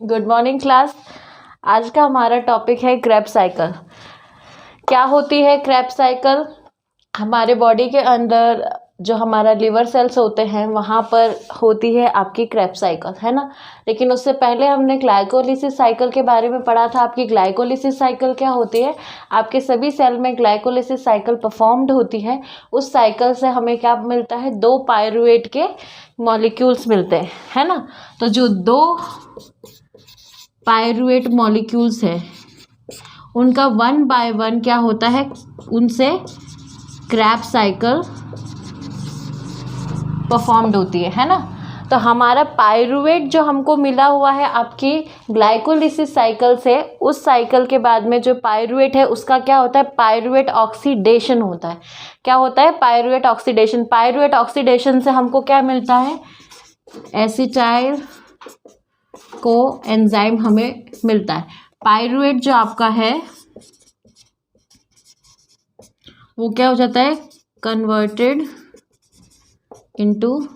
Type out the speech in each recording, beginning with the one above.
Good morning class. आज का हमारा टॉपिक है क्रेब्स साइकिल। क्या होती है क्रेब्स साइकिल? हमारे बॉडी के अंदर जो हमारा लिवर सेल्स होते हैं वहाँ पर होती है आपकी क्रेब्स साइकिल, है ना। लेकिन उससे पहले हमने ग्लाइकोलिसिस साइकिल के बारे में पढ़ा था। आपकी ग्लाइकोलिसिस साइकिल क्या होती है? आपके सभी सेल में ग्लाइकोलिसिस साइकिल परफॉर्म्ड होती है। उस साइकिल से हमें क्या मिलता है? 2 पायरुवेट के मॉलिक्यूल्स मिलते हैं, है ना। तो जो 2 पायरुवेट मॉलिक्यूल्स है उनका 1 बाय 1 क्या होता है? उनसे क्रेब्स साइकिल परफॉर्म्ड होती है ना। तो हमारा पायरुवेट जो हमको मिला हुआ है आपकी ग्लाइकोलिसिस साइकिल से, उस साइकिल के बाद में जो पायरुवेट है उसका क्या होता है? पायरुवेट ऑक्सीडेशन होता है। क्या होता है? Pyruvate oxidation. पायरुवेट ऑक्सीडेशन से हमको क्या मिलता है? एसिटाइल को एंजाइम हमें मिलता है। पायरुवेट जो आपका है वो क्या हो जाता है? Converted into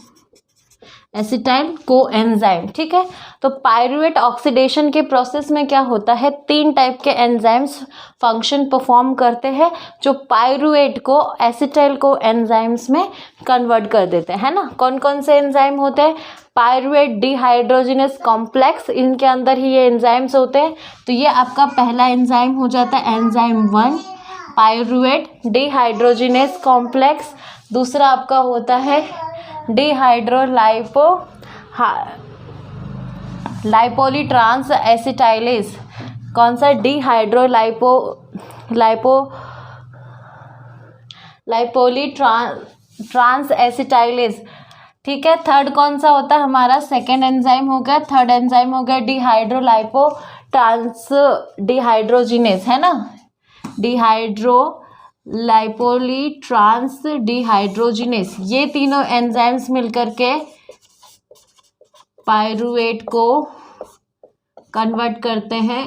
acetyl co enzyme. ठीक है। तो पायरुवेट ऑक्सीडेशन के प्रोसेस में क्या होता है? 3 टाइप के एंजाइम्स फंक्शन परफॉर्म करते हैं जो पायरुवेट को एसिटाइल को एंजाइम्स में कन्वर्ट कर देते हैं, है ना। कौन कौन से एंजाइम होते हैं? पायरुवेट डिहाइड्रोजिनेस कॉम्प्लेक्स, इनके अंदर ही ये एंजाइम्स होते हैं। तो ये आपका पहला एंजाइम हो जाता है एंजाइम 1, पायरुवेट डिहाइड्रोजिनेस कॉम्प्लेक्स। दूसरा आपका होता है डिहाइड्रोलाइपो लाइपोलीट्रांस एसिटाइलेज। कौन सा? लाइपोलीट्रांस एसिटाइलेज। ठीक है। थर्ड कौन सा होता है हमारा? सेकेंड एंजाइम हो गया, थर्ड एंजाइम हो गया डिहाइड्रोलाइपो ट्रांस डिहाइड्रोजिनेस, है ना। लाइपोली ट्रांस डिहाइड्रोजिनेस। ये तीनों एंजाइम्स मिलकर के पायरुवेट को कन्वर्ट करते हैं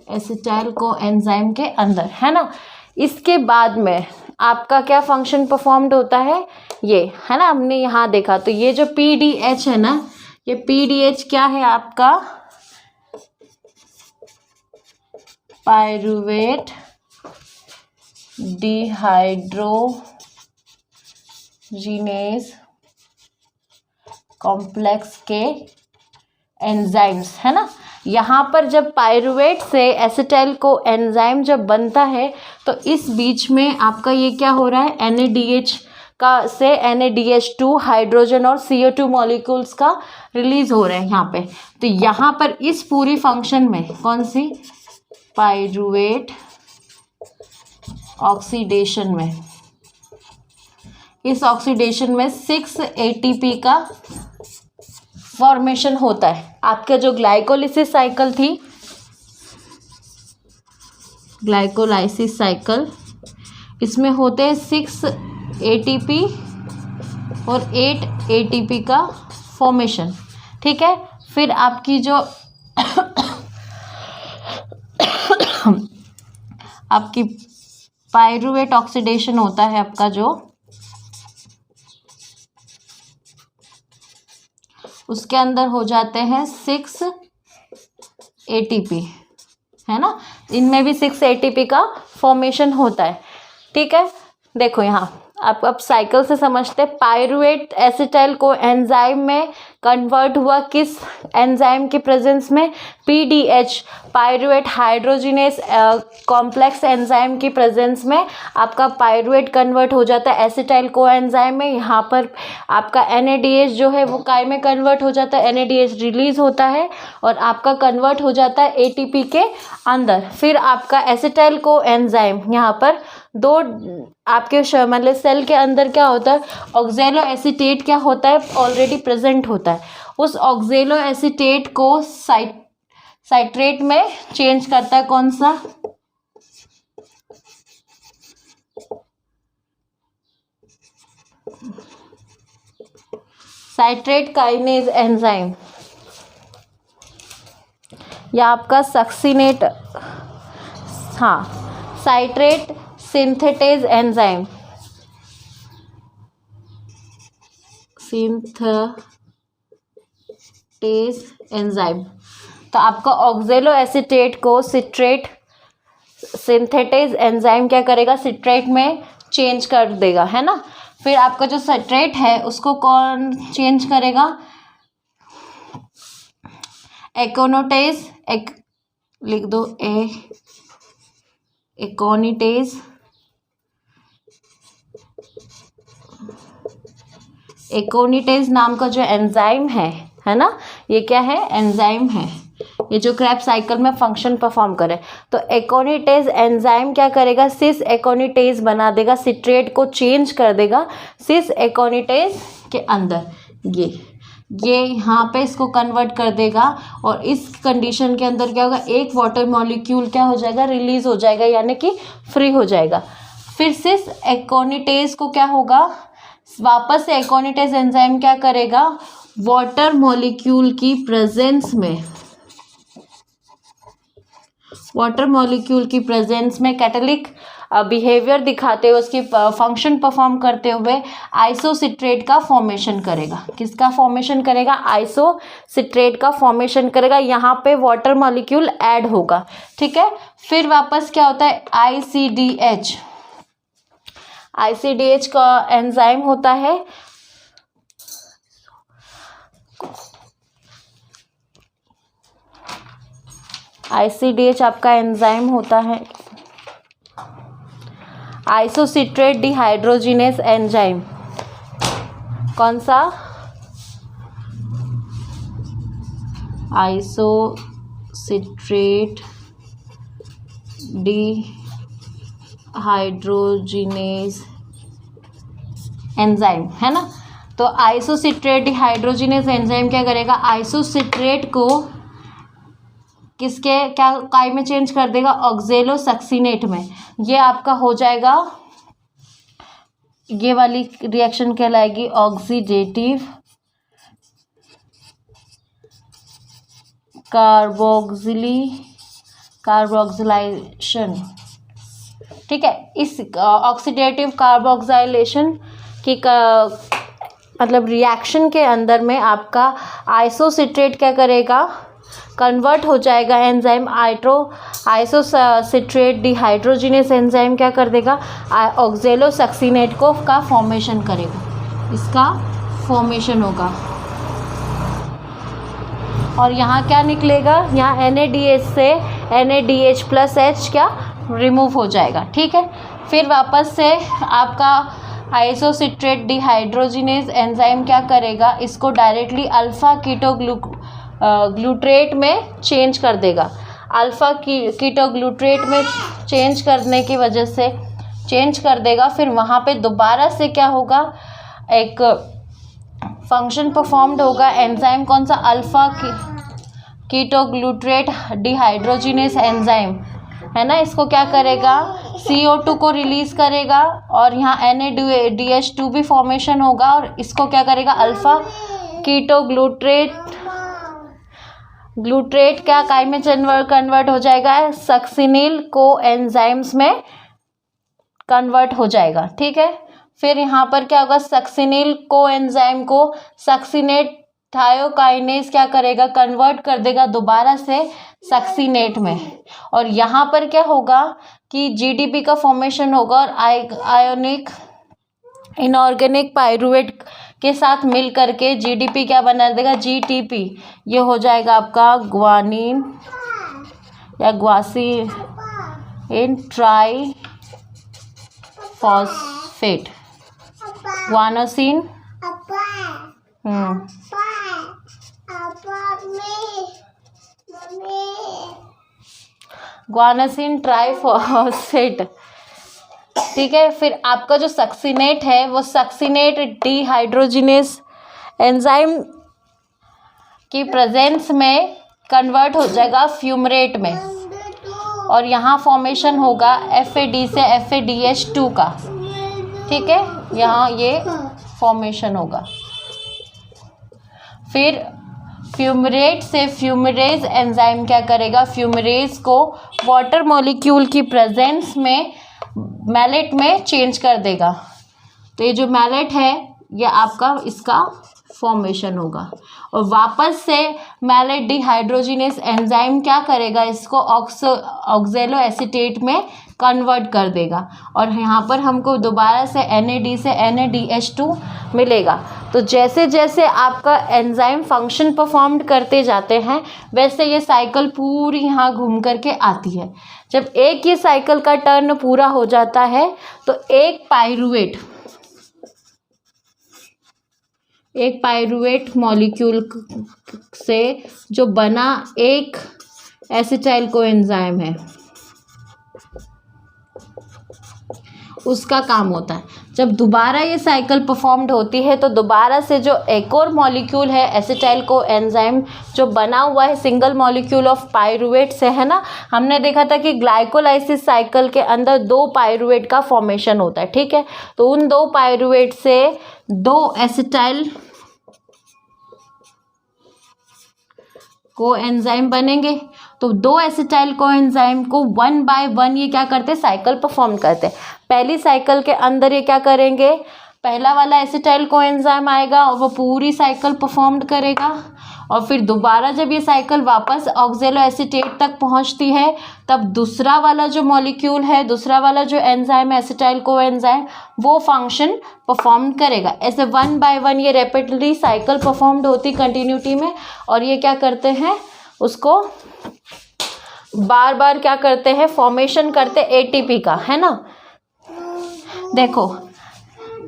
एसिटाइल को एंजाइम के अंदर, है ना। इसके बाद में आपका क्या फंक्शन परफॉर्म्ड होता है? ये, है ना, हमने यहाँ देखा। तो ये जो पीडीएच है ना, ये पीडीएच क्या है आपका? पायरुवेट डिहाइड्रोजिनेस कॉम्प्लेक्स के एंजाइम्स, है ना। यहाँ पर जब पायरुवेट से एसिटाइल को एंजाइम जब बनता है तो इस बीच में आपका ये क्या हो रहा है? NADH का से NADH2 हाइड्रोजन और CO2 मॉलिक्यूल्स का रिलीज हो रहे हैं यहाँ पे। तो यहाँ पर इस पूरी फंक्शन में कौन सी? पायरुवेट ऑक्सीडेशन में, इस ऑक्सीडेशन में 6 ATP का फॉर्मेशन होता है। आपका जो ग्लाइकोलिसिस साइकिल थी, ग्लाइकोलाइसिस साइकिल, इसमें होते हैं 6 ATP और 8 ATP का फॉर्मेशन। ठीक है। फिर आपकी जो आपकी पायरुवेट ऑक्सीडेशन होता है आपका जो, उसके अंदर हो जाते हैं 6 ATP, है ना। इनमें भी 6 ATP का फॉर्मेशन होता है। ठीक है। देखो यहाँ आप अब साइकिल से समझते हैं। पायरुवेट एसिटाइल को एंजाइम में कन्वर्ट हुआ किस एंजाइम के प्रेजेंस में? PDH पायरुवेट हाइड्रोजिनेस कॉम्प्लेक्स एंजाइम की प्रेजेंस में आपका पायरुवेट कन्वर्ट हो जाता है एसिटाइल को एंजाइम में। यहाँ पर आपका NADH जो है वो काय में कन्वर्ट हो जाता है, NADH रिलीज होता है और आपका कन्वर्ट हो जाता है ATP के अंदर। फिर आपका एसिटाइल को एंजाइम यहाँ पर 2 आपके मतलब सेल के अंदर क्या होता है? ऑक्जेलो एसीटेट क्या होता है? ऑलरेडी प्रेजेंट होता है। उस ऑक्जेलो एसीटेट को साइट्रेट में चेंज करता है। कौन सा? साइट्रेट काइनेज एंजाइम, या आपका सक्सिनेट, हाँ, साइट्रेट सिंथेटेज एंजाइम, एंजाइम। तो आपका ऑक्जेलो एसीटेट को सिट्रेट सिंथेटेज एंजाइम क्या करेगा, सिट्रेट में चेंज कर देगा, है ना। फिर आपका जो सिट्रेट है उसको कौन चेंज करेगा, एकोनिटेज, लिख दो एकोनिटेज, एकोनिटेज नाम का जो एंजाइम है ना, ये क्या है, एंजाइम है, ये जो क्रेब्स साइकिल में फंक्शन परफॉर्म करे। तो एकोनिटेज एंजाइम क्या करेगा, सिस एकोनिटेज बना देगा, सिट्रेट को चेंज कर देगा सिस एकोनिटेज के अंदर, ये यहाँ पे इसको कन्वर्ट कर देगा। और इस कंडीशन के अंदर क्या होगा, एक वाटर मॉलिक्यूल क्या हो जाएगा, रिलीज हो जाएगा, यानी कि फ्री हो जाएगा। फिर सिस एकोनिटेज को क्या होगा, वापस से एकोनिटेज एंजाइम क्या करेगा, वाटर मॉलिक्यूल की प्रेजेंस में, वाटर मॉलिक्यूल की प्रेजेंस में कैटालिटिक बिहेवियर दिखाते हुए, उसकी फंक्शन परफॉर्म करते हुए आइसोसिट्रेट का फॉर्मेशन करेगा। किसका फॉर्मेशन करेगा, आइसोसिट्रेट का फॉर्मेशन करेगा। यहाँ पे वाटर मॉलिक्यूल ऐड होगा, ठीक है। फिर वापस क्या होता है, आईसीडीएच का एंजाइम होता है, आईसीडीएच आपका एंजाइम होता है आइसोसिट्रेट डिहाइड्रोजिनेस एंजाइम। कौन सा, आइसोसिट्रेट डिहाइड्रोजिनेस एंजाइम, है ना। तो आइसोसिट्रेट डिहाइड्रोजिनेस एंजाइम क्या करेगा, आइसोसिट्रेट को किसके क्या काय में चेंज कर देगा, ऑक्जेलो सक्सीनेट में। ये आपका हो जाएगा, ये वाली रिएक्शन कहलाएगी ऑक्सीडेटिव कार्बोक्सिलेशन, ठीक है। इस ऑक्सीडेटिव कार्बोक्सिलेशन की मतलब रिएक्शन के अंदर में आपका आइसोसिट्रेट क्या करेगा, कन्वर्ट हो जाएगा एंजाइम आइसोसिट्रेट डिहाइड्रोजिनेस एंजाइम क्या कर देगा, ऑक्जेलो सक्सीनेट को का फॉर्मेशन करेगा, इसका फॉर्मेशन होगा। और यहाँ क्या निकलेगा, यहाँ NADH से NADH+H क्या रिमूव हो जाएगा, ठीक है। फिर वापस से आपका आइसोसिट्रेट डिहाइड्रोजिनेस एंजाइम क्या करेगा, इसको डायरेक्टली अल्फा कीटोग्लूट्रेट में चेंज कर देगा। अल्फा कीटोग्लूट्रेट में चेंज करने की वजह से चेंज कर देगा। फिर वहाँ पे दोबारा से क्या होगा, एक फंक्शन परफॉर्म्ड होगा, एंजाइम कौन सा, अल्फा कीटोग्लूट्रेट डिहाइड्रोजिनेस एंजाइम, है ना। इसको क्या करेगा, CO2 को रिलीज करेगा और यहाँ NADH2 भी फॉर्मेशन होगा और इसको क्या करेगा, अल्फा कीटोग्लूट्रेट क्या काय में कन्वर्ट हो जाएगा, सक्सिनिल को एंजाइम्स में कन्वर्ट हो जाएगा, ठीक है। फिर यहाँ पर क्या होगा, सक्सिनिल को एंजाइम को सक्सिनेट थायोकाइनेज क्या करेगा, कन्वर्ट कर देगा दोबारा से सक्सीनेट में। और यहाँ पर क्या होगा कि GDP का फॉर्मेशन होगा और आयोनिक इनऑर्गेनिक पायरुवेट के साथ मिल करके GDP क्या बना देगा, GTP। ये हो जाएगा आपका ग्वानिन या ग्वासीन ट्राईफॉस्फेट, ग्वानोसिन ग्वानोसिन ट्राईफॉस्फेट, ठीक है। फिर आपका जो सक्सीनेट है वो सक्सीनेट डिहाइड्रोजिनेस एंजाइम की प्रेजेंस में कन्वर्ट हो जाएगा फ्यूमरेट में और यहाँ फॉर्मेशन होगा FAD से FADH2 का, ठीक है। यहाँ ये फॉर्मेशन होगा। फिर फ्यूमरेट से फ्यूमरेज एंजाइम क्या करेगा, फ्यूमरेज को वाटर मॉलिक्यूल की प्रेजेंस में मैलेट में चेंज कर देगा। तो ये जो मैलेट है ये आपका इसका फॉर्मेशन होगा और वापस से मैलेट डिहाइड्रोजिनेस एंजाइम क्या करेगा, इसको ऑक्जेलो एसीटेट में कन्वर्ट कर देगा और यहाँ पर हमको दोबारा से NAD से NADH2 मिलेगा। तो जैसे जैसे आपका एंजाइम फंक्शन परफॉर्म करते जाते हैं वैसे ये साइकिल पूरी यहाँ घूम करके आती है। जब एक ये साइकिल का टर्न पूरा हो जाता है तो एक पाइरूवेट मॉलिक्यूल से जो बना एक एसिटाइल कोएंजाइम है उसका काम होता है। जब दोबारा ये साइकिल परफॉर्म्ड होती है तो दोबारा से जो एक और मॉलिक्यूल है एसिटाइल कोएंजाइम जो बना हुआ है सिंगल मॉलिक्यूल ऑफ पाइरूवेट से, है ना। हमने देखा था कि ग्लाइकोलाइसिस साइकिल के अंदर 2 पाइरूवेट का फॉर्मेशन होता है, ठीक है। तो उन 2 पाइरूवेट से 2 एसिटाइल कोएंजाइम बनेंगे। तो 2 एसिटाइल कोएंजाइम को 1 बाय 1 ये क्या करते हैं, साइकिल परफॉर्म करते हैं। पहली साइकिल के अंदर ये क्या करेंगे, पहला वाला एसिटाइल कोएंजाइम आएगा और वो पूरी साइकिल परफॉर्म करेगा और फिर दोबारा जब ये साइकिल वापस ऑक्जेलो एसीटेट तक पहुंचती है तब दूसरा वाला जो मॉलिक्यूल है, दूसरा वाला जो एंजाइम है एसिटाइल कोएंजाइम, वो फंक्शन परफॉर्म करेगा। ऐसे 1 बाय 1 ये रैपिडली साइकिल परफॉर्म्ड होती कंटिन्यूटी में और ये क्या करते हैं, उसको बार बार क्या करते हैं, फॉर्मेशन करते एटीपी का, है ना। देखो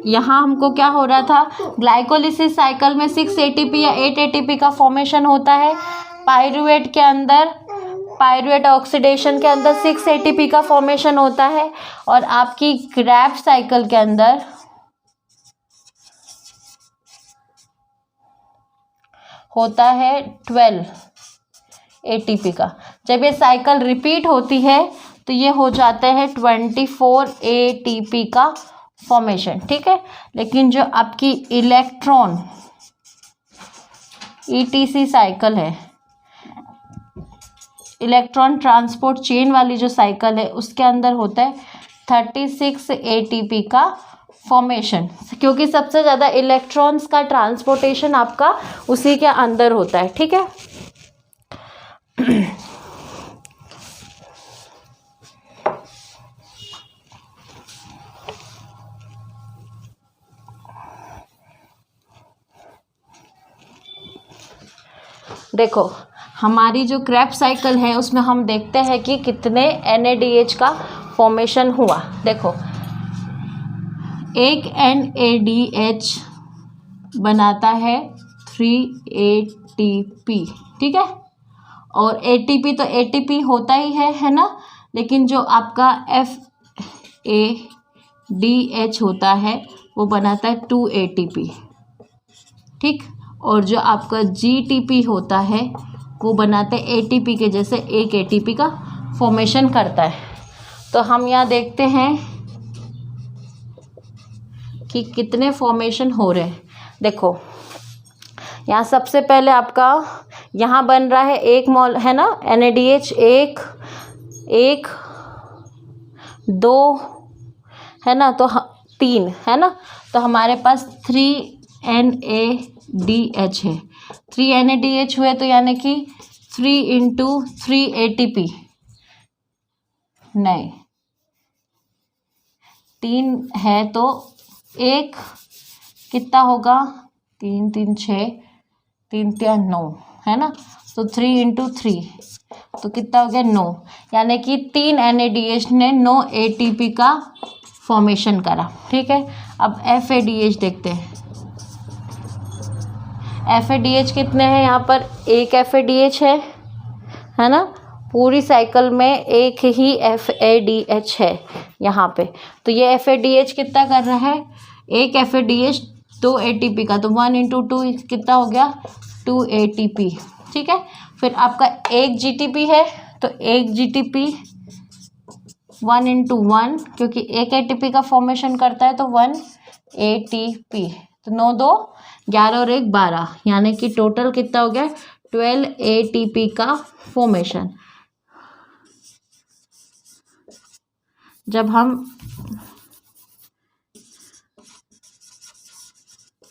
यहाँ हमको क्या हो रहा था, ग्लाइकोलिसिस साइकिल में 6 ATP या 8 ATP का फॉर्मेशन होता है। पाइरूवेट के अंदर, पाइरूवेट ऑक्सीडेशन के अंदर 6 ATP का फॉर्मेशन होता है और आपकी क्रेब्स साइकिल के अंदर होता है 12 ATP का। जब ये साइकिल रिपीट होती है तो ये हो जाता है 24 ATP का फॉर्मेशन, ठीक है। लेकिन जो आपकी इलेक्ट्रॉन ETC साइकिल है, इलेक्ट्रॉन ट्रांसपोर्ट चेन वाली जो साइकिल है, उसके अंदर होता है 36 ATP का फॉर्मेशन, क्योंकि सबसे ज़्यादा इलेक्ट्रॉन्स का ट्रांसपोर्टेशन आपका उसी के अंदर होता है, ठीक है। देखो हमारी जो क्रेब्स साइकिल है उसमें हम देखते हैं कि कितने NADH का फॉर्मेशन हुआ। देखो एक NADH बनाता है 3 ATP, ठीक है। और ATP तो ATP होता ही है ना, लेकिन जो आपका FADH होता है वो बनाता है 2 ATP, ठीक। और जो आपका GTP होता है वो बनाते हैं ATP के जैसे 1 ATP का फॉर्मेशन करता है। तो हम यहाँ देखते हैं कि कितने फॉर्मेशन हो रहे हैं। देखो यहाँ सबसे पहले आपका यहाँ बन रहा है 1 मॉल, है ना, NADH 1 2 है ना, तो 3 है ना, तो हमारे पास 3 NADH है। 3 NADH हुए तो यानी कि 3 × 3 ATP, नहीं 3 है तो 1 कितना होगा, 3 3 6 3 3 9 है ना, तो 3 × 3 तो कितना हो गया 9, यानी कि 3 NADH ने 9 ATP का फॉर्मेशन करा, ठीक है। अब FADH देखते हैं। FADH कितने हैं, यहाँ पर 1 FADH है ना, पूरी साइकिल में एक ही FADH है यहाँ पे। तो ये FADH कितना कर रहा है, 1 FADH 2 ATP का, तो 1 × 2 कितना हो गया 2 ATP, ठीक है। फिर आपका 1 GTP है तो 1 GTP 1 × 1, क्योंकि 1 ATP का फॉर्मेशन करता है तो 1 ATP, तो 9 2 11 और 1 12, यानी कि टोटल कितना हो गया 12 ATP का फॉर्मेशन। जब हम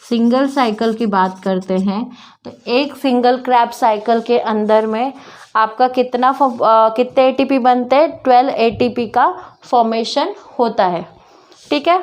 सिंगल साइकिल की बात करते हैं तो एक सिंगल क्रैब साइकिल के अंदर में आपका कितने एटीपी बनते हैं, 12 एटीपी का फॉर्मेशन होता है। ठीक है,